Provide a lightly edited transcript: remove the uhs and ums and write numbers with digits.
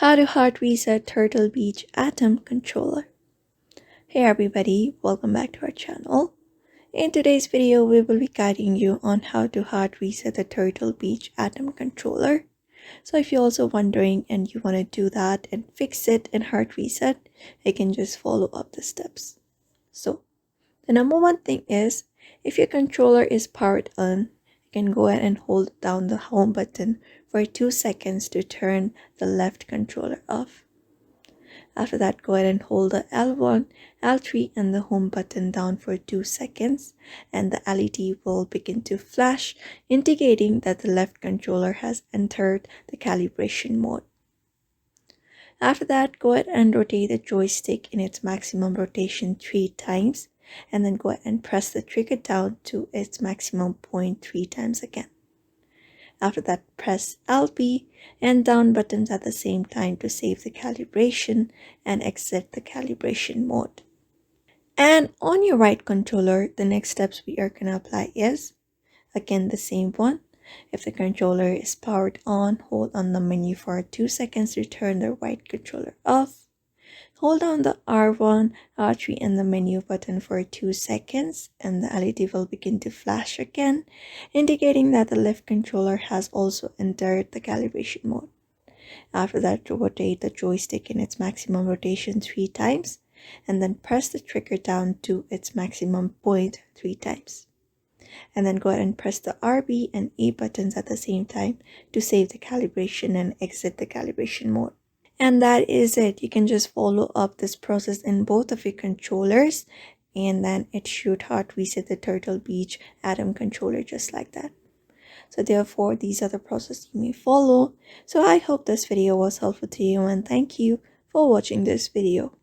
How to hard reset Turtle Beach Atom controller. Hey everybody, welcome back to our channel. In today's video, we will be guiding you on how to hard reset the Turtle Beach Atom controller. So if you're also wondering and you want to do that and fix it and hard reset, you can just follow up the steps. So the number one thing is, if your controller is powered on, you can go ahead and hold down the home button for 2 seconds to turn the left controller off. After that, go ahead and hold the L1, L3 and the home button down for 2 seconds, and the LED will begin to flash, indicating that the left controller has entered the calibration mode. After that, go ahead and rotate the joystick in its maximum rotation 3 times, and then go ahead and press the trigger down to its maximum point 3 times again. After that, press LB and down buttons at the same time to save the calibration and exit the calibration mode. And on your right controller, the next steps we are going to apply is, again, the same one. If the controller is powered on, hold on the menu for 2 seconds to turn the right controller off. Hold down the R1, R3 and the menu button for 2 seconds, and the LED will begin to flash again, indicating that the left controller has also entered the calibration mode. After that, rotate the joystick in its maximum rotation 3 times, and then press the trigger down to its maximum point 3 times. And then go ahead and press the RB and A buttons at the same time to save the calibration and exit the calibration mode. And that is it. You can just follow up this process in both of your controllers, and then it should hard reset the Turtle Beach Atom controller just like that. So therefore, these are the processes you may follow. So I hope this video was helpful to you, and thank you for watching this video.